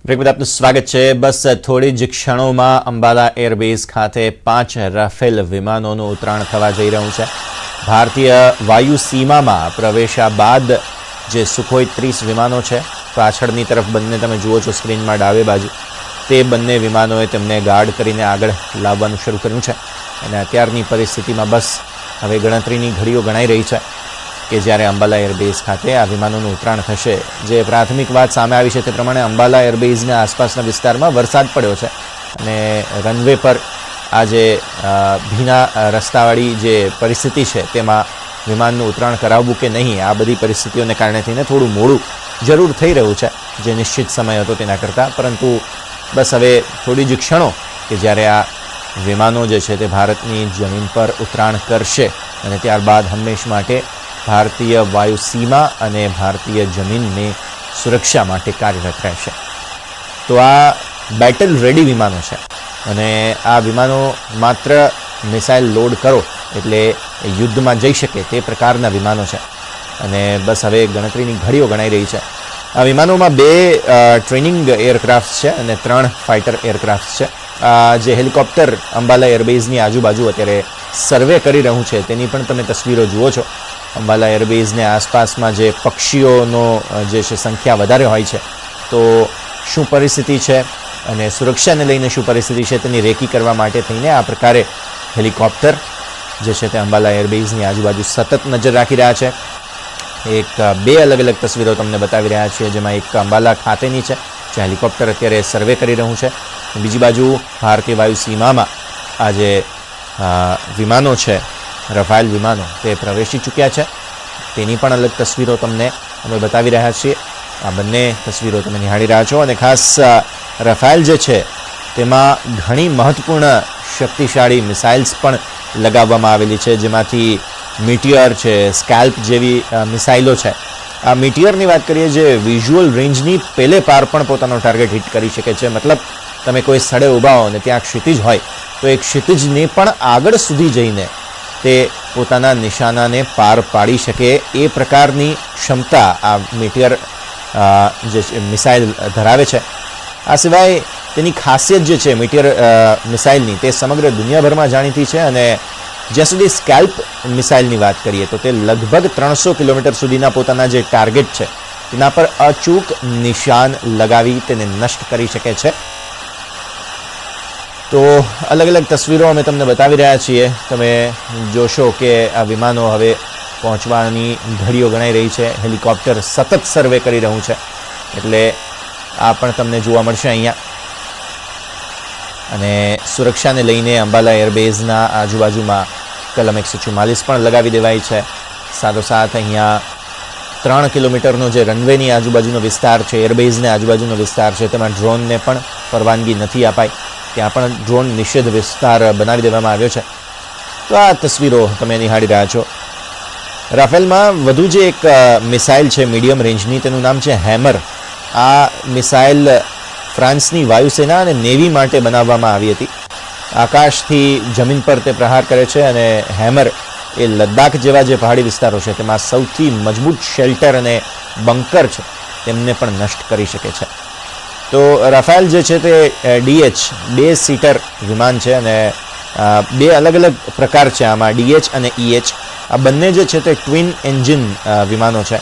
Break બાદ આપનું સ્વાગત છે। બસ થોડી જ ક્ષણોમાં અંબાલા એરબેઝ ખાતે 5 રાફેલ વિમાનોનું ઉતરાણ થવા જઈ રહ્યું છે। ભારતીય વાયુ સીમામાં પ્રવેશ્યા બાદ જે સુખોઈ 30 વિમાનો છે, પાછળની તરફ બંને તમે જુઓ છો સ્ક્રીનમાં ડાબે બાજુ, તે બંને વિમાનોએ તેમને ગાર્ડ કરીને આગળ લાવવાનું શરૂ કર્યું છે। અને અત્યારની પરિસ્થિતિમાં બસ હવે ગણતરીની ઘડીઓ ગણાઈ રહી છે કે જ્યારે અંબાલા એરબેઝ ખાતે આ વિમાનોનું ઉતરાણ થશે। જે પ્રાથમિક વાત સામે આવી છે તે પ્રમાણે અંબાલા એરબેઝના આસપાસના વિસ્તારમાં વરસાદ પડ્યો છે અને રનવે પર આ જે ભીના રસ્તાવાળી જે પરિસ્થિતિ છે તેમાં વિમાનનું ઉતરાણ કરાવવું કે નહીં, આ બધી પરિસ્થિતિઓને કારણે થઈને થોડું મોડું જરૂર થઈ રહ્યું છે જે નિશ્ચિત સમય હતો તેના કરતાં। પરંતુ બસ હવે થોડી જ ક્ષણો કે જ્યારે આ વિમાનો જે છે તે ભારતની જમીન પર ઉતરાણ કરશે અને ત્યારબાદ હંમેશ માટે ભારતીય વાયુ સીમા અને ભારતીય જમીનની સુરક્ષા માટે કાર્યરત રહેશે। તો આ બેટલ રેડી વિમાનો છે અને આ વિમાનો માત્ર મિસાઇલ લોડ કરો એટલે યુદ્ધમાં જઈ શકે તે પ્રકારના વિમાનો છે અને બસ હવે ગણતરીની ઘડીઓ ગણાઈ રહી છે। આ વિમાનોમાં 2 ટ્રેનિંગ એરક્રાફ્ટ છે અને 3 ફાઇટર એરક્રાફ્ટ છે। આ જે હેલિકોપ્ટર અંબાલા એરબેઝની આજુબાજુ અત્યારે સર્વે કરી રહ્યું છે તેની પણ તમે તસવીરો જુઓ છો। અંબાલા એરબેઝને આસપાસમાં જે પક્ષીઓનો જે છે સંખ્યા વધારે હોય છે, તો શું પરિસ્થિતિ છે અને સુરક્ષાને લઈને શું પરિસ્થિતિ છે તેની રેકી કરવા માટે થઈને આ પ્રકારે હેલિકોપ્ટર જે છે તે અંબાલા એરબેઝની આજુબાજુ સતત નજર રાખી રહ્યા છે। એક 2 અલગ અલગ તસવીરો તમને બતાવી રહ્યા છીએ, જેમાં એક અંબાલા ખાતેની છે જે હેલિકોપ્ટર અત્યારે સર્વે કરી રહ્યું છે, બીજી બાજુ ભારતીય વાયુ સીમામાં આ જે વિમાનો છે, રફાલ વિમાનો, તે પ્રવેશી ચૂક્યા છે તેની પણ અલગ તસવીરો તમને અમે બતાવી રહ્યા છીએ। આ બંને તસવીરો તમે નિહાળી રહ્યા છો અને ખાસ રફાલ જે છે તેમાં ઘણી મહત્વપૂર્ણ શક્તિશાળી મિસાઇલ્સ પણ લગાવવામાં આવેલી છે, જેમાંથી મીટિયર છે, સ્કેલ્પ જેવી મિસાઇલો છે। આ મીટિયરની વાત કરીએ જે વિઝ્યુઅલ રેન્જની પેલે પાર પણ પોતાનો ટાર્ગેટ હિટ કરી શકે છે। મતલબ તમે કોઈ સ્થળે ઊભા હો અને ત્યાં ક્ષિતિજ હોય તો એ ક્ષિતિજને પણ આગળ સુધી જઈને તે પોતાના નિશાનાને પાર પાડી શકે એ પ્રકારની ક્ષમતા આ મીટિયર જે મિસાઇલ ધરાવે છે। આ સિવાય તેની ખાસિયત જે છે મીટિયર મિસાઇલની તે સમગ્ર દુનિયાભરમાં જાણીતી છે અને જ્યાં સુધી સ્કેલ્પ મિસાઇલની વાત કરીએ તો તે લગભગ 300 કિલોમીટર સુધીના પોતાના જે ટાર્ગેટ છે તેના પર અચૂક નિશાન લગાવી તેને નષ્ટ કરી શકે છે। તો અલગ અલગ તસવીરો અમે તમને બતાવી રહ્યા છીએ। તમે જોશો કે આ વિમાનો હવે પહોંચવાની ઘડીઓ ગણાઈ રહી છે। હેલિકોપ્ટર સતત સર્વે કરી રહ્યું છે એટલે આ પણ તમને જોવા મળશે અહીંયા। અને સુરક્ષાને લઈને અંબાલા એરબેઝના આજુબાજુમાં કલમ 144 પણ લગાવી દેવાઈ છે। સાથોસાથ અહીંયા 3 કિલોમીટરનો જે રનવેની આજુબાજુનો વિસ્તાર છે, એરબેઝને આજુબાજુનો વિસ્તાર છે, તેમાં ડ્રોનને પણ પરવાનગી નથી અપાઈ, ત્યાં પણ ડ્રોન નિષેધ વિસ્તાર બનાવી દેવામાં આવ્યો છે। તો આ તસવીરો તમે નિહાળી રહ્યા છો। રાફેલમાં વધુ જે એક મિસાઇલ છે મીડિયમ રેન્જની, તેનું નામ છે હેમર। આ મિસાઇલ ફ્રાન્સની વાયુસેના અને નેવી માટે બનાવવામાં આવી હતી। આકાશથી જમીન પર તે પ્રહાર કરે છે અને હેમર એ લદ્દાખ જેવા જે પહાડી વિસ્તારો છે તેમાં સૌથી મજબૂત શેલ્ટર અને બંકર છે તેમને પણ નષ્ટ કરી શકે છે। તો રાફેલ જે છે તે DH 2 સીટર વિમાન છે અને 2 અલગ અલગ પ્રકાર છે આમાં, DH અને EH। આ બંને જે છે તે ટ્વિન એન્જિન વિમાનો છે।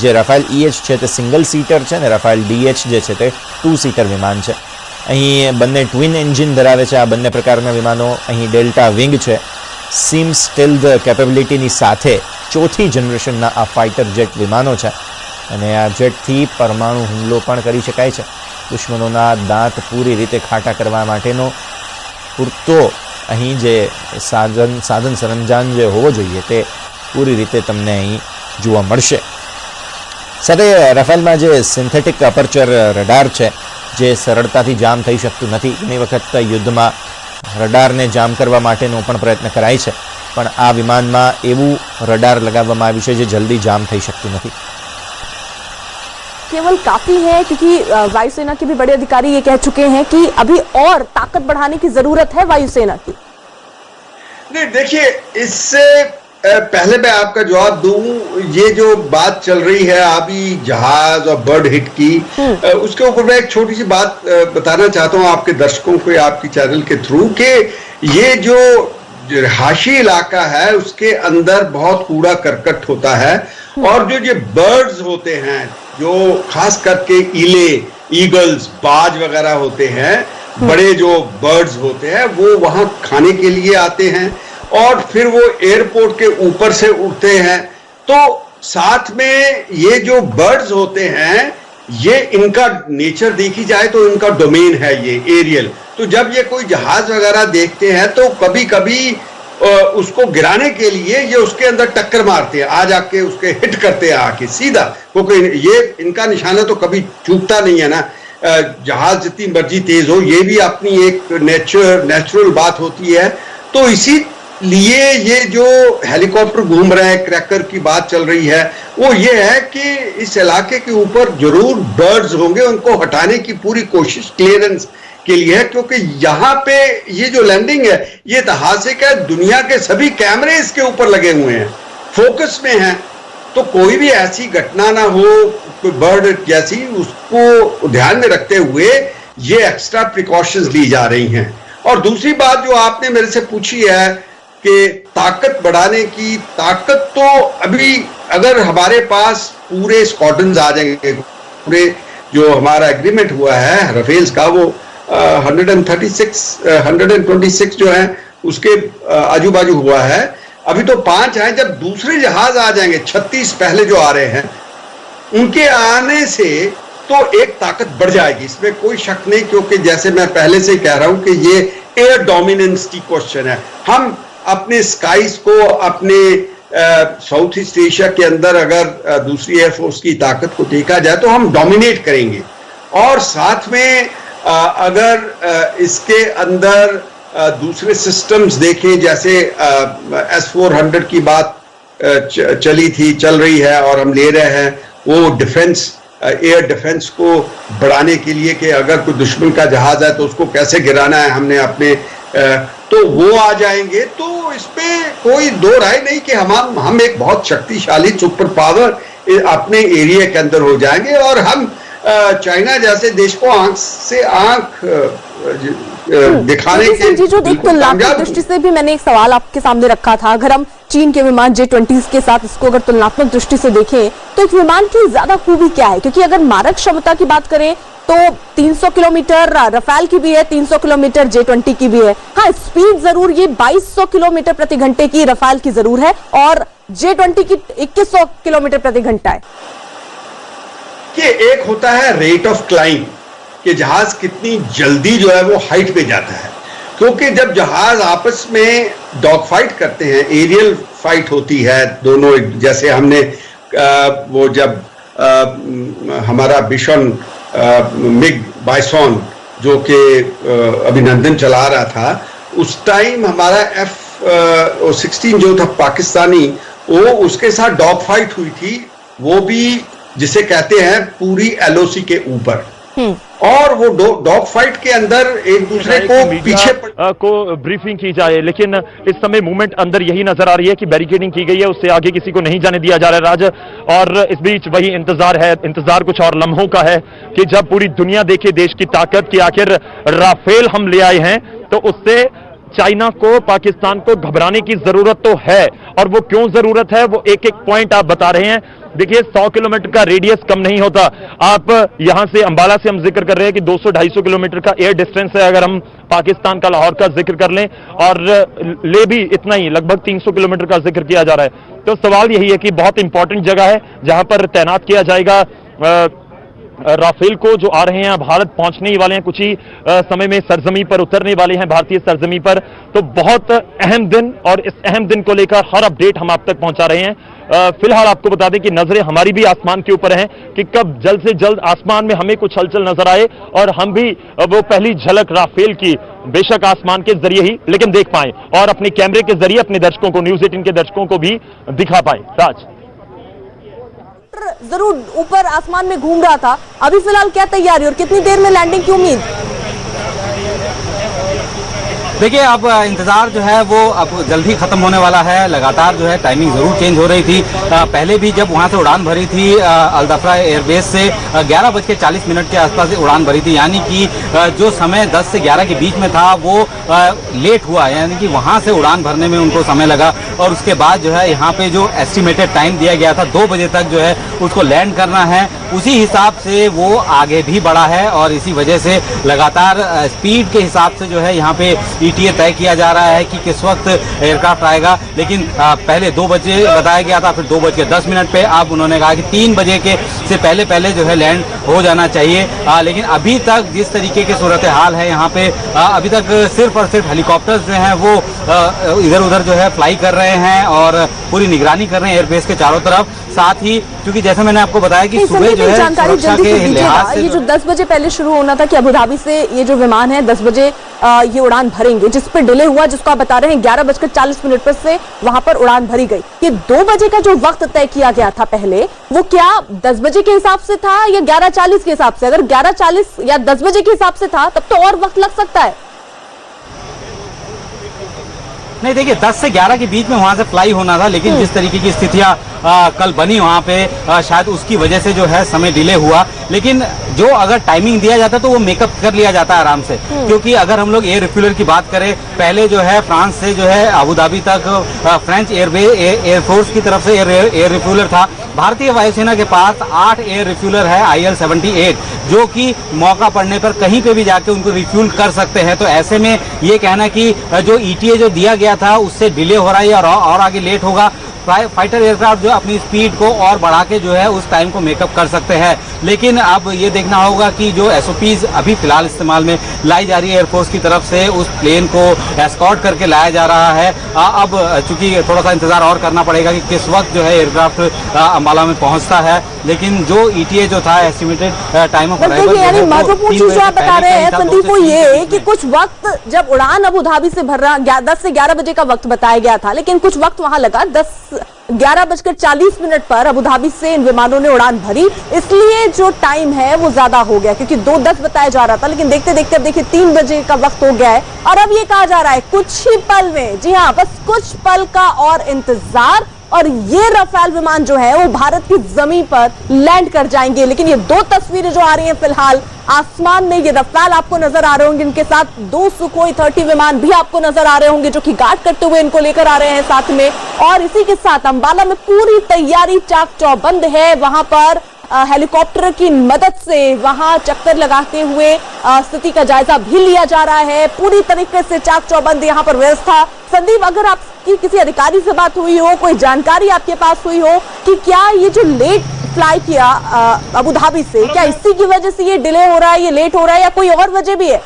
જે રાફેલ EH છે તે સિંગલ સીટર છે અને રાફેલ DH જે છે તે 2 સીટર વિમાન છે। અહીં બંને ટ્વિન એન્જિન ધરાવે છે આ બંને પ્રકારના વિમાનો। અહીં ડેલ્ટા વિંગ છે, સીમ સ્ટીલ્થ કેપેબિલિટીની સાથે 4થી જનરેશનના આ ફાઇટર જેટ વિમાનો છે અને આ જેટથી પરમાણુ હુમલો પણ કરી શકાય છે। દુશ્મનોના દાંત પૂરી રીતે ખાટા કરવા માટેનો પૂરતો અહીં જે સાધન સરંજામ જે હોવો જોઈએ તે પૂરી રીતે તમને અહીં જોવા મળશે। સાથે રાફેલમાં જે સિન્થેટિક અપર્ચર રડાર છે જે સરળતાથી જામ થઈ શકતું નથી। ઘણી વખત યુદ્ધમાં રડારને જામ કરવા માટેનો પણ પ્રયત્ન કરાય છે, પણ આ વિમાનમાં એવું રડાર લગાવવામાં આવ્યું છે જે જલ્દી જામ થઈ શકતું નથી। केवल काफी है क्योंकि वायुसेना के भी बड़े अधिकारी ये कह चुके हैं कि अभी और ताकत बढ़ाने की जरूरत है वायुसेना की। नहीं, देखिए इससे पहले मैं आपका जवाब दूं, ये जो बात चल रही है अभी जहाज और बर्ड हिट की, उसके ऊपर मैं एक छोटी सी बात बताना चाहता हूं आपके दर्शकों को, आपकी चैनल के थ्रू, कि ये जो रिहायशी इलाका है उसके अंदर बहुत कूड़ा करकट होता है, और जो ये बर्ड्स होते हैं, जो खास करके ईले, ईगल्स, बाज वगैरह होते हैं, बड़े जो बर्ड्स होते हैं, वो वहां खाने के लिए आते हैं और फिर वो एयरपोर्ट के ऊपर से उड़ते हैं। तो साथ में ये जो बर्ड्स होते हैं, ये इनका नेचर देखी जाए तो इनका डोमेन है ये एरियल। तो जब ये कोई जहाज वगैरह देखते हैं तो कभी कभी उसको गिराने के लिए ये उसके अंदर टक्कर मारते हैं, आ जाके उसके हिट करते हैं आके सीधा, क्योंकि ये इनका निशाना तो कभी चूकता नहीं है ना। जहाज जितनी मर्जी तेज हो, ये भी अपनी एक नेचुरल बात होती है। तो इसी लिए ये जो हेलीकॉप्टर घूम रहे हैं, क्रैकर की बात चल रही है, वो ये है कि इस इलाके के ऊपर जरूर बर्ड्स होंगे, उनको हटाने की पूरी कोशिश क्लियरेंस के लिए है, क्योंकि यहाँ पे ये जो लैंडिंग है ये ऐतिहासिक है। दुनिया के सभी कैमरे इसके ऊपर लगे हुए हैं, फोकस में हैं, तो कोई भी ऐसी घटना ना हो, कोई बर्ड जैसी, उसको ध्यान में रखते हुए ये एक्स्ट्रा प्रिकॉशंस ली जा रही हैं। और दूसरी बात जो आपने मेरे से पूछी है कि ताकत बढ़ाने की, ताकत तो अभी अगर हमारे पास पूरे स्क्वाड्रन्स आ जाएंगे, पूरे जो हमारा एग्रीमेंट हुआ है राफेल्स का, वो 126 जो है उसके आजू बाजू हुआ है। अभी तो 5 हैं, जब दूसरे जहाज आ जाएंगे, 36 पहले जो आ रहे हैं, उनके आने से तो एक ताकत बढ़ जाएगी, इसमें कोई शक नहीं। क्योंकि जैसे मैं पहले से कह रहा हूं कि ये एयर डोमिनेंस की क्वेश्चन है। हम अपने स्काइज को, अपने साउथ ईस्ट एशिया के अंदर अगर दूसरी एयरफोर्स की ताकत को देखा जाए तो हम डोमिनेट करेंगे। और साथ में अगर इसके अंदर दूसरे सिस्टम्स देखें, जैसे S-400 की बात चल रही है और हम ले रहे हैं, वो डिफेंस, एयर डिफेंस को बढ़ाने के लिए कि अगर कोई दुश्मन का जहाज है तो उसको कैसे गिराना है हमने अपने, तो वो आ जाएंगे। तो इस पे कोई दो राय नहीं कि हम एक बहुत शक्तिशाली सुपर पावर अपने एरिया के अंदर हो जाएंगे, और हम चाइना जैसे देश को आंख से आंख दिखाने के जी, जो एक तुलनात्मक दृष्टि से भी मैंने एक सवाल आपके सामने रखा था, अगर हम चीन के विमान J-20 के साथ इसको अगर तुलनात्मक दृष्टि से देखें तो इस विमान की ज्यादा खूबी क्या है? क्योंकि अगर मारक क्षमता की बात करें तो 300 किलोमीटर रफाल की भी है, 300 किलोमीटर J-20 की भी है। हाँ, स्पीड जरूर ये 2200 किलोमीटर प्रति घंटे की रफाल की जरूर है और J-20 की 2100 किलोमीटर प्रति घंटा है। कि एक होता है रेट ऑफ क्लाइंब, कि जहाज कितनी जल्दी जो है वो हाइट पे जाता है। क्योंकि जब जहाज आपस में डॉग फाइट करते हैं, एरियल फाइट होती है दोनों, जैसे हमने वो जब हमारा मिशन मिग बाइसॉन जो कि अभिनंदन चला रहा था, उस टाइम हमारा F-16 जो था पाकिस्तानी, वो उसके साथ डॉग फाइट हुई थी, वो भी जिसे कहते हैं पूरी LOC के ऊपर। और वो डॉग फाइट के अंदर एक दूसरे को पीछे को ब्रीफिंग की जाए, लेकिन इस समय मूवमेंट अंदर यही नजर आ रही है कि बैरिकेडिंग की गई है, उससे आगे किसी को नहीं जाने दिया जा रहा है राज। और इस बीच वही इंतजार है, इंतजार कुछ और लम्हों का है कि जब पूरी दुनिया देखे देश की ताकत की, आखिर राफेल हम ले आए हैं, तो उससे चाइना को, पाकिस्तान को घबराने की जरूरत तो है। और वो क्यों जरूरत है, वो एक एक पॉइंट आप बता रहे हैं। देखिए, 100 किलोमीटर का रेडियस कम नहीं होता। आप यहां से अंबाला से हम जिक्र कर रहे हैं कि 200-250 किलोमीटर का एयर डिस्टेंस है। अगर हम पाकिस्तान का लाहौर का जिक्र कर लें, और ले भी इतना ही, लगभग 300 किलोमीटर का जिक्र किया जा रहा है। तो सवाल यही है कि बहुत इंपॉर्टेंट जगह है जहां पर तैनात किया जाएगा राफेल को, जो आ रहे हैं, भारत पहुंचने ही वाले हैं, कुछ ही समय में सरजमी पर उतरने वाले हैं, भारतीय सरजमी पर। तो बहुत अहम दिन, और इस अहम दिन को लेकर हर अपडेट हम आप तक पहुंचा रहे हैं। फिलहाल आपको बता दें कि नजरें हमारी भी आसमान के ऊपर हैं कि कब जल्द से जल्द आसमान में हमें कुछ हलचल नजर आए और हम भी वो पहली झलक राफेल की, बेशक आसमान के जरिए ही, लेकिन देख पाए और अपने कैमरे के जरिए अपने दर्शकों को, न्यूज 18 के दर्शकों को भी दिखा पाए। राज, जरूर ऊपर आसमान में घूम रहा था, अभी फिलहाल क्या तैयारी और कितनी देर में लैंडिंग की उम्मीद? देखिए अब इंतजार जो है वो अब जल्दी खत्म होने वाला है। लगातार जो है टाइमिंग जरूर चेंज हो रही थी। पहले भी जब वहां से उड़ान भरी थी अल-दफ्रा एयरबेस से 11:40 के आसपास उड़ान भरी थी, यानी कि जो समय 10 से 11 के बीच में था वो लेट हुआ, यानी कि वहां से उड़ान भरने में उनको समय लगा। और उसके बाद जो है यहाँ पे जो एस्टिमेटेड टाइम दिया गया था 2 बजे तक जो है उसको लैंड करना है, उसी हिसाब से वो आगे भी बढ़ा है। और इसी वजह से लगातार स्पीड के हिसाब से जो है यहाँ पे ETA तय किया जा रहा है कि किस वक्त एयरक्राफ्ट आएगा। लेकिन पहले 2 बजे बताया गया था, फिर 2:10 पे अब उन्होंने कहा कि 3 बजे के से पहले जो है लैंड हो जाना चाहिए। लेकिन अभी तक जिस तरीके की सूरत हाल है यहाँ पे अभी तक सिर्फ और सिर्फ हेलीकॉप्टर्स जो हैं वो इधर उधर जो है फ्लाई कर रहे हैं और पूरी निगरानी कर रहे हैं एयरबेस के चारों तरफ। साथ ही क्योंकि जैसे मैंने आपको बताया कि सुबह जो है जानकारी जल्दी से दीजिएगा, ये जो 10 बजे पहले शुरू होना था कि अबू धाबी से ये जो विमान है 10 बजे ये उड़ान भरेंगे, जिस पर डिले हुआ, जिसको आप बता रहे हैं 11:40 पर से वहां पर उड़ान भरी गई। ये 2 बजे का जो वक्त तय किया गया था पहले, वो क्या 10 बजे के हिसाब से था या 11:40 के हिसाब से? अगर 11:40 या 10 बजे के हिसाब से था तब तो और वक्त लग सकता है। नहीं देखिए 10 से 11 के बीच में वहां से फ्लाई होना था, लेकिन जिस तरीके की स्थितियां कल बनी वहां पे शायद उसकी वजह से जो है समय डिले हुआ। लेकिन जो अगर टाइमिंग दिया जाता तो वो मेकअप कर लिया जाता है आराम से, क्योंकि अगर हम लोग एयर रिफ्यूलर की बात करें, पहले जो है फ्रांस से जो है अबू धाबी तक फ्रेंच एयरफोर्स की तरफ से एयर रिफ्यूलर था। भारतीय वायुसेना के पास 8 एयर रिफ्यूलर है IL-78, जो कि मौका पड़ने पर कहीं पे भी जाके उनको रिफ्यूल कर सकते हैं। तो ऐसे में ये कहना कि जो ETA जो दिया गया था उससे डिले हो रहा है और आगे लेट होगा, फाइटर एयरक्राफ्ट जो अपनी स्पीड को और बढ़ा के जो है उस टाइम को मेकअप कर सकते हैं। लेकिन अब ये देखना होगा कि जो SOPs अभी फिलहाल इस्तेमाल में लाई जा रही है एयरफोर्स की तरफ से, उस प्लेन को एस्कॉर्ट करके लाया जा रहा है। अब चूंकि थोड़ा सा इंतजार और करना पड़ेगा कि किस वक्त जो है एयरक्राफ्ट अंबाला में पहुंचता है। लेकिन जो ETA जो था एस्टिमेटेड टाइम ऑफ अराइवल, यानी महत्वपूर्ण चीज जो आप बता रहे हैं संदीप वो ये कि कुछ वक्त जब उड़ान अबू धाबी से भर रहा 10 से 11 बजे का वक्त बताया गया था, लेकिन कुछ वक्त वहां लगा 11:40 पर अबू धाबी से इन विमानों ने उड़ान भरी, इसलिए जो टाइम है वो ज्यादा हो गया, क्योंकि 2:10 बताया जा रहा था, लेकिन देखते देखते अब देखिए 3 बजे का वक्त हो गया है। और अब ये कहा जा रहा है कुछ ही पल में, जी हाँ बस कुछ पल का और इंतजार, और ये रफाल विमान जो है वो भारत की जमीन पर लैंड कर जाएंगे। लेकिन ये 2 तस्वीरें जो आ रही हैं फिलहाल आसमान में, ये रफाल आपको नजर आ रहे होंगे, इनके साथ 2 सुखोई 30 विमान भी आपको नजर आ रहे होंगे जो कि गार्ड करते हुए इनको लेकर आ रहे हैं साथ में। और इसी के साथ अंबाला में पूरी तैयारी चाक चौबंद है, वहां पर हेलीकॉप्टर की मदद से वहां चक्कर लगाते हुए स्थिति का जायजा भी लिया जा रहा है। पूरी तरीके से चाक चौबंद यहाँ पर व्यवस्था। संदीप, अगर आपकी किसी अधिकारी से बात हुई हो, कोई जानकारी आपके पास हुई हो कि क्या ये जो लेट फ्लाई किया अबू धाबी से, क्या इसी की वजह से ये डिले हो रहा है, ये लेट हो रहा है, या कोई और वजह भी है?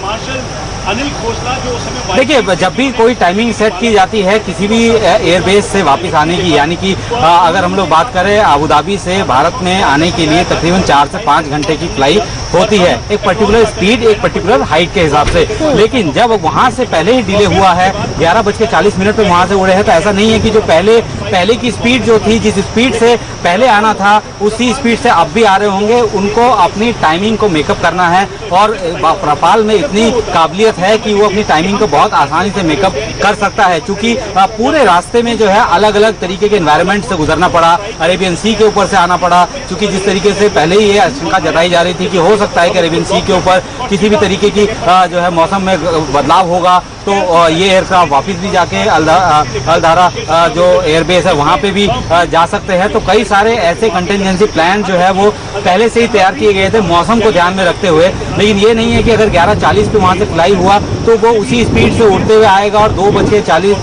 मार्शल अनिल खोसला जो समय देखिए जब भी कोई टाइमिंग सेट की जाती है किसी भी एयरबेस से वापस आने की, यानी कि अगर हम लोग बात करें अबू धाबी से भारत में आने के लिए तकरीबन 4 से 5 घंटे की फ्लाइट होती है, एक पर्टिकुलर स्पीड एक पर्टिकुलर हाइट के हिसाब से। लेकिन जब वहां से पहले ही डिले हुआ है, 11:40 पे वहां से उड़े हैं, तो ऐसा नहीं है कि जो पहले की स्पीड जो थी, जिस स्पीड से पहले आना था उसी स्पीड से अब भी आ रहे होंगे। उनको अपनी टाइमिंग को मेकअप करना है, और रफाल में इतनी काबिलियत है कि वो अपनी टाइमिंग को बहुत आसानी से मेकअप कर सकता है। क्योंकि पूरे रास्ते में जो है अलग अलग तरीके के एनवायरनमेंट से गुजरना पड़ा, अरेबियन सी के ऊपर से आना पड़ा, क्योंकि जिस तरीके से पहले ही ये आशंका जताई जा रही थी कि हो सकता है कि अरेबियन सी के ऊपर किसी भी तरीके की जो है मौसम में बदलाव होगा, तो ये एयरक्राफ्ट वापस भी जाके अल-दारा जो एयरबेस है वहाँ पे भी जा सकते हैं। तो कई सारे ऐसे कंटिजेंसी प्लान जो है वो पहले से ही तैयार किए गए थे मौसम को ध्यान में रखते हुए। लेकिन ये नहीं है कि अगर 11:40 पे वहाँ से फ्लाई हुआ तो वो उसी स्पीड से उड़ते हुए आएगा और 2:30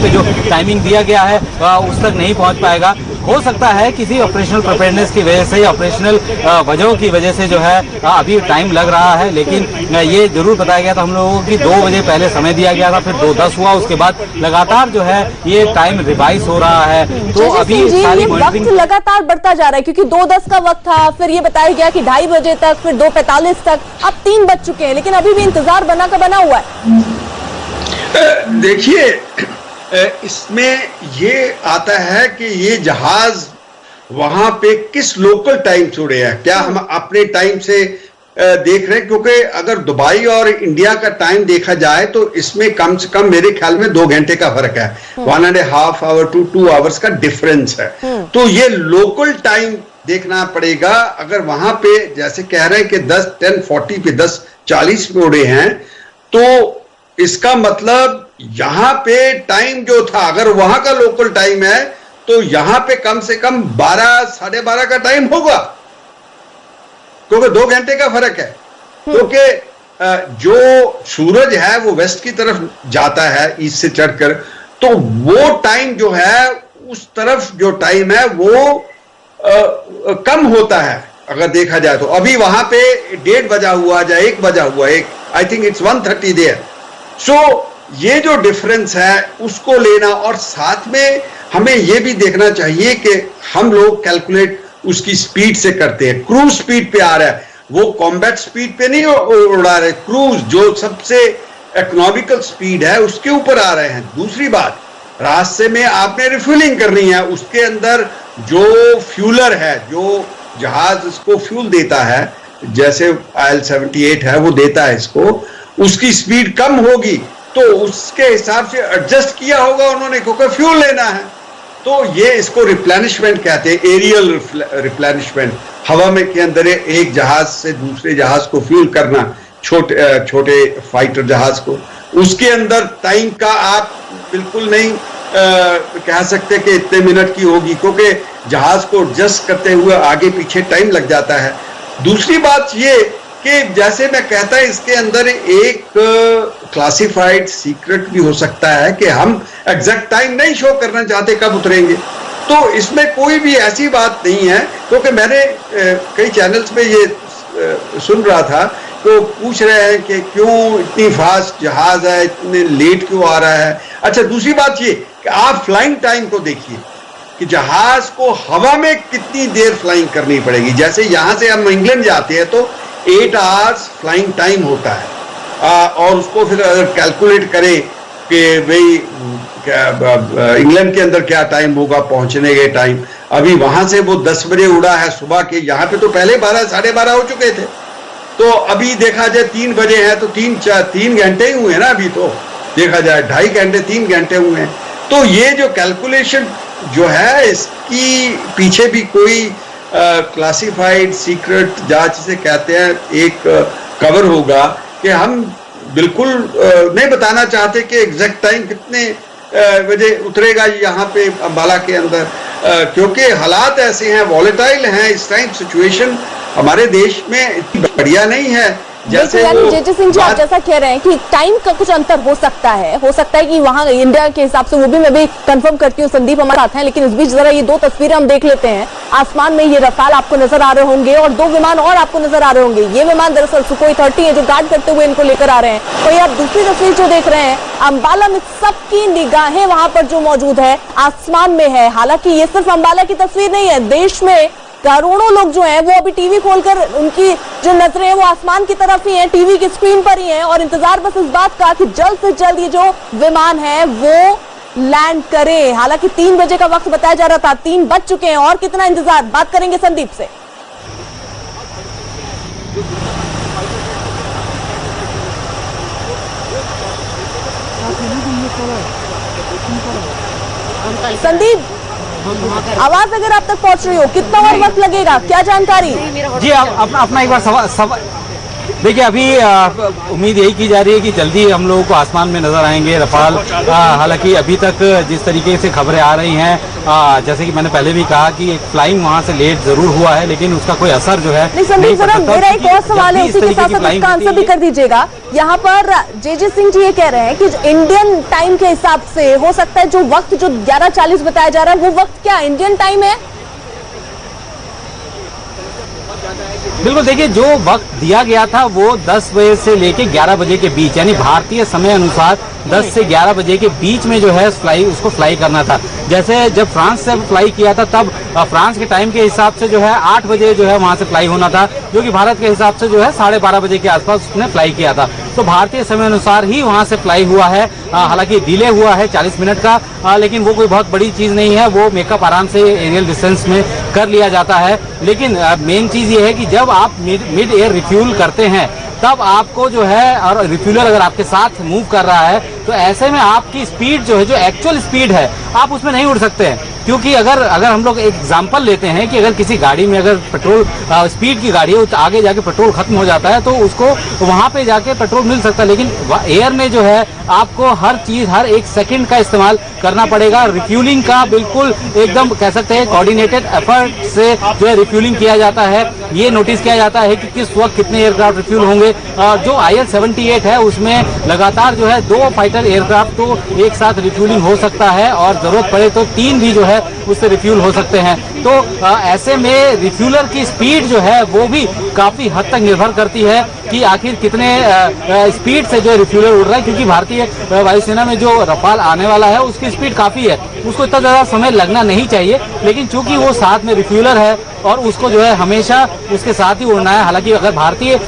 पे जो टाइमिंग दिया गया है उस तक नहीं पहुँच पाएगा। हो सकता है किसी ऑपरेशनल प्रिपेयरनेस की वजह से, ऑपरेशनल वजहों की वजह से जो है अभी टाइम लग रहा है। लेकिन ये जरूर बताया गया था हम लोगों को कि 2 बजे पहले समय दिया गया था, फिर 2:10 हुआ, उसके बाद लगातार जो है ये टाइम रिवाइज हो रहा है। तो अभी सारी वक्त लगातार बढ़ता जा रहा है, क्योंकि 2:10 का वक्त था, फिर ये बताया गया कि 2:30 बजे तक, फिर 2:45 तक, अब 3 बज चुके हैं, लेकिन अभी भी इंतजार बना का बना हुआ है। देखिए इसमें ये आता है कि ये जहाज वहां पे किस लोकल टाइम से उड़े हैं, क्या हम अपने टाइम से देख रहे हैं, क्योंकि अगर दुबई और इंडिया का टाइम देखा जाए तो इसमें कम से कम मेरे ख्याल में 2 घंटे का फर्क है, 1.5 आवर टू 2 आवर्स का डिफरेंस है। तो ये लोकल टाइम देखना पड़ेगा। अगर वहां पे जैसे कह रहे हैं कि 10:40 पे 10:40 पे उड़े हैं, तो इसका मतलब यहां पे टाइम जो था, अगर वहां का लोकल टाइम है तो यहां पे कम से कम 12 साढ़े 12 का टाइम होगा, क्योंकि 2 घंटे का फर्क है। क्योंकि जो सूरज है वो वेस्ट की तरफ जाता है ईस्ट से चढ़कर, तो वो टाइम जो है उस तरफ जो टाइम है वो कम होता है अगर देखा जाए तो। अभी वहां पे 1:30 बजा हुआ या 1 बजा हुआ, आई थिंक इट्स 1:30 देयर। सो ये जो डिफरेंस है उसको लेना, और साथ में हमें ये भी देखना चाहिए कि हम लोग कैलकुलेट उसकी स्पीड से करते हैं। क्रूज स्पीड पे आ रहा है, वो कॉम्बैट स्पीड पे नहीं उड़ा रहे, क्रूज जो सबसे इकोनॉमिकल स्पीड है उसके ऊपर आ रहे हैं। दूसरी बात, रास्ते में आपने रिफ्यूलिंग करनी है, उसके अंदर जो फ्यूलर है, जो जहाज इसको फ्यूल देता है, जैसे IL-78 है वो देता है इसको, उसकी स्पीड कम होगी तो उसके हिसाब से एडजस्ट किया होगा उन्होंने, क्योंकि फ्यूल लेना है। तो ये इसको रिप्लेनिशमेंट कहते हैं, एरियल रिप्लेनिशमेंट। हवा में के अंदर एक जहाज से दूसरे जहाज को फ्यूल करना, छोटे फाइटर जहाज को, उसके अंदर टाइम का आप बिल्कुल नहीं कह सकते कि इतने मिनट की होगी, क्योंकि जहाज को एडजस्ट करते हुए आगे पीछे टाइम लग जाता है। दूसरी बात ये कि जैसे मैं कहता है, इसके अंदर एक क्लासिफाइड सीक्रेट भी हो सकता है कि हम एग्जैक्ट टाइम नहीं शो करना चाहते कब उतरेंगे। तो इसमें कोई भी ऐसी बात नहीं है, क्योंकि मैंने कई चैनल्स पे ये सुन रहा था, तो पूछ रहे हैं कि क्यों इतनी फास्ट जहाज है, इतने लेट क्यों आ रहा है। अच्छा, दूसरी बात ये कि आप फ्लाइंग टाइम को देखिए कि जहाज को हवा में कितनी देर फ्लाइंग करनी पड़ेगी। जैसे यहां से हम इंग्लैंड जाते हैं तो 8 आवर्स फ्लाइंग टाइम होता है, और उसको फिर अगर कैलकुलेट करें कि भाई इंग्लैंड के अंदर क्या टाइम होगा पहुंचने के टाइम, अभी वहां से वो 10 बजे उड़ा है सुबह के, यहाँ पे तो पहले 12 साढ़े 12 हो चुके थे। तो अभी देखा जाए 3 बजे है तो 3 घंटे ही हुए ना, अभी तो देखा जाए 2.5 घंटे 3 घंटे हुए हैं। तो ये जो कैलकुलेशन जो है, इसकी पीछे भी कोई क्लासिफाइड सीक्रेट जांच से कहते हैं एक कवर होगा कि हम बिल्कुल नहीं बताना चाहते कि एग्जैक्ट टाइम कितने बजे उतरेगा यहाँ पे अम्बाला के अंदर, क्योंकि हालात ऐसे हैं, वॉलेटाइल हैं इस टाइम। सिचुएशन हमारे देश में इतनी बढ़िया नहीं है। जैसे जेजे सिंह जी, आप जैसा कह रहे हैं कि टाइम का कुछ अंतर हो सकता है कि वहां इंडिया के हिसाब से, वो भी मैं भी कंफर्म करती हूँ, संदीप हमारे साथ हैं। लेकिन इस बीच जरा ये 2 तस्वीरें हम देख लेते हैं। आसमान में ये रफाल आपको नजर आ रहे होंगे और 2 विमान और आपको नजर आ रहे होंगे। ये विमान दरअसल सुखोई 30 है जो गार्ड करते हुए इनको लेकर आ रहे हैं। तो ये आप दूसरी तस्वीर जो देख रहे हैं, अम्बाला में सबकी निगाहें वहां पर जो मौजूद है आसमान में है। हालांकि ये सिर्फ अम्बाला की तस्वीर नहीं है, देश में करोड़ों लोग जो हैं वो अभी टीवी खोलकर उनकी जो नजरें हैं वो आसमान की तरफ ही हैं, टीवी की स्क्रीन पर ही हैं, और इंतजार बस इस बात का कि जल्द से जल्द ये जो विमान है वो लैंड करे। हालांकि 3 बजे का वक्त बताया जा रहा था, 3 बज चुके हैं, और कितना इंतजार, बात करेंगे संदीप से। संदीप, आवाज अगर आप तक पहुंच रही हो, कितना और वक्त लगेगा, क्या जानकारी? जी अपना एक बार देखिए, अभी उम्मीद यही की जा रही है कि जल्दी हम लोगों को आसमान में नजर आएंगे रफाल। हालांकि अभी तक जिस तरीके से खबरें आ रही हैं, जैसे कि मैंने पहले भी कहा कि एक फ्लाइंग वहां से लेट जरूर हुआ है, लेकिन उसका कोई असर जो है नहीं पड़ता। मेरा एक और सवाल है, उसी के साथ साथ उसका आंसर भी कर दीजिएगा। यहाँ पर जेजे सिंह जी ये कह रहे हैं कि इंडियन टाइम के हिसाब से हो सकता है जो वक्त जो 11:40 बताया जा रहा है, वो वक्त क्या इंडियन टाइम है? बिल्कुल, देखिए जो वक्त दिया गया था वो 10 बजे से लेके 11 बजे के बीच, यानी भारतीय समय अनुसार 10 से 11 बजे के बीच में जो है उसको फ्लाई करना था। जैसे जब फ्रांस से फ्लाई किया था तब फ्रांस के टाइम के हिसाब से जो है 8 बजे जो है वहां से फ्लाई होना था, जो कि भारत के हिसाब से जो है 12:30 बजे के आसपास उसने फ्लाई किया था। तो भारतीय समय अनुसार ही वहां से फ्लाई हुआ है। हालांकि डिले हुआ है 40 मिनट का, लेकिन वो कोई बहुत बड़ी चीज नहीं है। वो मेकअप आराम से एरियल डिस्टेंस में कर लिया जाता है। लेकिन मेन चीज़ ये है कि जब आप मिड एयर रिफ्यूल करते हैं तब आपको जो है, और रिफ्यूलर अगर आपके साथ मूव कर रहा है, तो ऐसे में आपकी स्पीड जो है, जो एक्चुअल स्पीड है, आप उसमें नहीं उड़ सकते हैं। क्योंकि अगर हम लोग एग्जांपल लेते हैं कि अगर किसी गाड़ी में अगर पेट्रोल स्पीड की गाड़ी है, तो आगे जाके पेट्रोल खत्म हो जाता है, तो उसको वहां पे जाके पेट्रोल मिल सकता है। लेकिन एयर में जो है आपको हर चीज, हर एक सेकंड का इस्तेमाल करना पड़ेगा। रिफ्यूलिंग का बिल्कुल एकदम कह सकते हैं कोऑर्डिनेटेड एफर्ट से जो है रिफ्यूलिंग किया जाता है। ये नोटिस किया जाता है कि किस वक्त कितने एयरक्राफ्ट रिफ्यूल होंगे। जो IL-78 है उसमें लगातार जो है 2 फाइटर एयरक्राफ्ट तो एक साथ रिफ्यूलिंग हो सकता है, और जरूरत पड़े तो 3 भी जो है उससे रिफ्यूल हो सकते हैं। तो ऐसे में रिफ्यूलर की स्पीड जो है वो भी काफी हद तक निर्भर करती है कि आखिर कितने स्पीड से जो रिफ्यूलर उड़ रहा है। क्योंकि भारतीय वायुसेना में जो रफाल आने वाला है उसकी स्पीड काफी है, उसको इतना ज्यादा समय लगना नहीं चाहिए। लेकिन चूंकि वो साथ में रिफ्यूलर है और उसको जो है हमेशा उसके साथ ही उड़ना है। हालांकि अगर भारतीय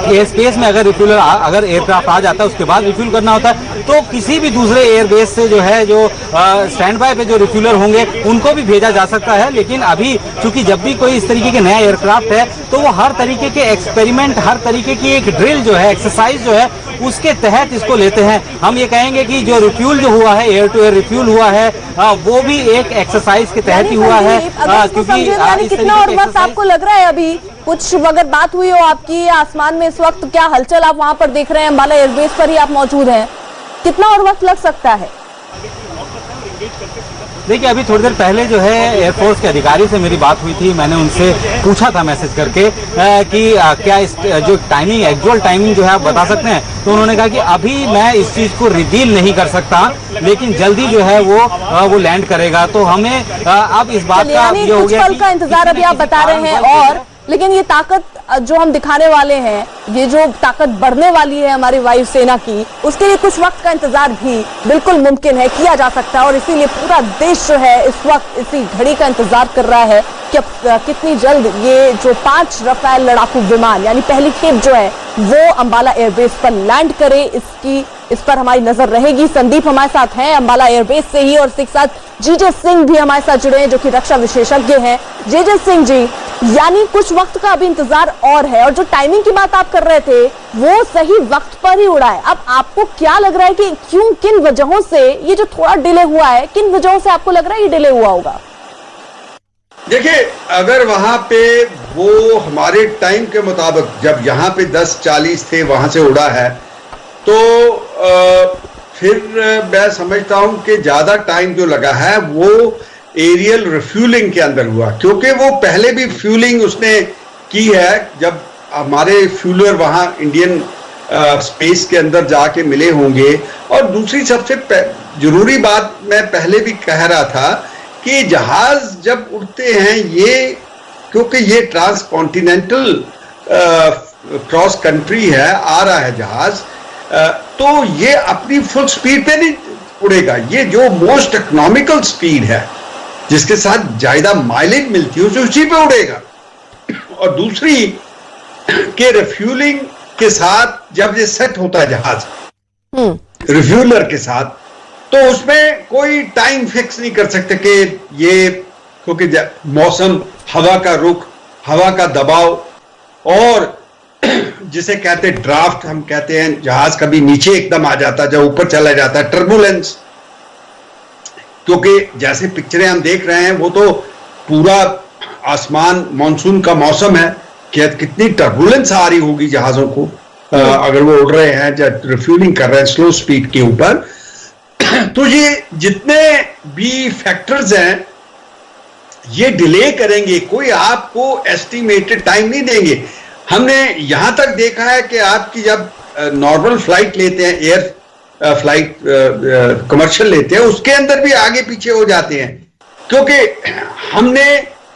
एयर स्पेस में अगर एयरक्राफ्ट आ जाता है उसके बाद रिफ्यूल करना होता है, तो किसी भी दूसरे एयरबेस से जो है जो स्टैंड बाय पे जो रिफ्यूलर होंगे उनको भी भेजा जा सकता है। लेकिन अभी चूंकि जब भी कोई इस तरीके के नया एयरक्राफ्ट है तो वो हर तरीके के एक्सपेरिमेंट, हर तरीके की एक ड्रिल जो है, एक्सरसाइज जो है, उसके तहत इसको लेते हैं। हम ये कहेंगे कि जो रिफ्यूल जो हुआ है, एयर टू एयर रिफ्यूल हुआ है, वो भी एक एक्सरसाइज के तहत ही हुआ है। क्योंकि कितना और वक्त आपको लग रहा है, अभी कुछ अगर बात हुई हो आपकी आसमान में इस वक्त, क्या हलचल आप वहां पर देख रहे हैं? अंबाला एयरबेस पर ही आप मौजूद हैं, कितना और वक्त लग सकता है? देखिए, अभी थोड़ी देर पहले जो है एयरफोर्स के अधिकारी से मेरी बात हुई थी। मैंने उनसे पूछा था मैसेज करके कि क्या इस जो टाइमिंग, एक्चुअल टाइमिंग जो है आप बता सकते हैं? तो उन्होंने कहा कि अभी मैं इस चीज को रिवील नहीं कर सकता, लेकिन जल्दी जो है वो लैंड करेगा। तो हमें अब इस बात का ये हो गया, कुछ पल का इंतजार अभी आप बता रहे हैं, और लेकिन ये ताकत जो हम दिखाने वाले हैं, ये जो ताकत बढ़ने वाली है हमारी वायुसेना की, उसके लिए कुछ वक्त का इंतजार भी बिल्कुल मुमकिन है, किया जा सकता है। और इसीलिए पूरा देश जो है इस वक्त इसी घड़ी का इंतजार कर रहा है कि अब कितनी जल्द ये जो 5 रफाल लड़ाकू विमान, यानी पहली खेप जो है वो अंबाला एयरबेस पर लैंड करे, इस पर हमारी नजर रहेगी। संदीप हमारे साथ हैं अंबाला एयरबेस से ही, और साथ जीजे सिंह भी हमारे साथ जुड़े हैं जो कि रक्षा विशेषज्ञ हैं। जीजे सिंह जी, यानी कुछ वक्त का अभी इंतजार और है, और जो टाइमिंग की बात आप कर रहे थे वो सही वक्त पर ही उड़ा है। अब आपको क्या लग रहा है कि क्यों, किन वजहों से ये जो थोड़ा डिले हुआ है, किन वजहों से आपको लग रहा है ये डिले हुआ होगा? देखिए, अगर वहां पे वो हमारे टाइम के मुताबिक, जब यहाँ पे 10:40 थे, वहां से उड़ा है, तो फिर मैं समझता हूं कि ज्यादा टाइम जो लगा है वो एरियल रिफ्यूलिंग के अंदर हुआ, क्योंकि वो पहले भी फ्यूलिंग उसने की है जब हमारे फ्यूलर वहां इंडियन स्पेस के अंदर जाके मिले होंगे। और दूसरी सबसे जरूरी बात मैं पहले भी कह रहा था कि जहाज जब उड़ते हैं, ये क्योंकि ये ट्रांसकॉन्टिनेंटल क्रॉस कंट्री है, आ रहा है जहाज, तो ये अपनी फुल स्पीड पे नहीं उड़ेगा। ये जो मोस्ट इकोनॉमिकल स्पीड है, जिसके साथ ज्यादा माइलेज मिलती है, उसी पे उड़ेगा। और दूसरी के रिफ्यूलिंग के साथ जब ये सेट होता है जहाज रिफ्यूलर के साथ, तो उसमें कोई टाइम फिक्स नहीं कर सकते कि ये, क्योंकि मौसम, हवा का रुख, हवा का दबाव, और जिसे कहते हैं ड्राफ्ट, हम कहते हैं जहाज कभी नीचे एकदम आ जाता है, जब ऊपर चला जाता है, टर्बुलेंस। क्योंकि जैसे पिक्चरें हम देख रहे हैं, वो तो पूरा आसमान मानसून का मौसम है, कि कितनी टर्बुलेंस आ रही होगी जहाजों को अगर वो उड़ रहे हैं, जब रिफ्यूलिंग कर रहे हैं स्लो स्पीड के ऊपर। तो ये जितने भी फैक्टर्स हैं, ये डिले करेंगे, कोई आपको एस्टिमेटेड टाइम नहीं देंगे। हमने यहां तक देखा है कि आपकी जब नॉर्मल फ्लाइट लेते हैं, एयर फ्लाइट कमर्शियल लेते हैं, उसके अंदर भी आगे पीछे हो जाते हैं, क्योंकि हमने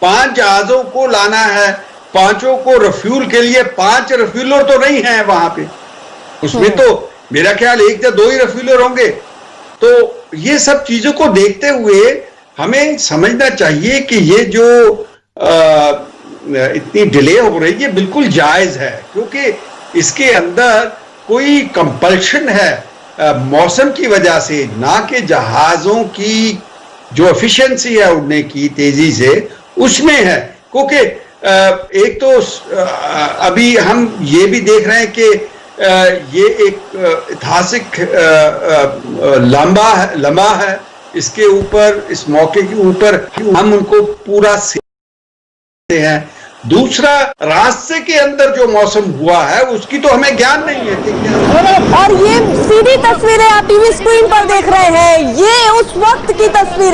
5 जहाजों को लाना है, 5 को रिफ्यूल के लिए 5 रिफ्यूलर तो नहीं है वहां पे, उसमें तो मेरा ख्याल 1 या 2 ही रिफ्यूलर होंगे। तो ये सब चीजों को देखते हुए हमें समझना चाहिए कि ये जो इतनी डिले हो रही है बिल्कुल जायज है, क्योंकि इसके अंदर कोई कंपल्शन है मौसम की वजह से, ना कि जहाजों की जो एफिशिएंसी है उड़ने की तेजी से, उसमें है, क्योंकि एक तो अभी हम ये भी देख रहे हैं कि ये एक ऐतिहासिक लम्हा है, इसके ऊपर, इस मौके के ऊपर हम उनको पूरा हैं। दूसरा, रास्ते के अंदर जो मौसम हुआ है उसकी तो हमें ज्ञान नहीं है कि क्या। और ये सीधी तस्वीरें आप टीवी स्क्रीन पर देख रहे हैं, ये उस वक्त की तस्वीरें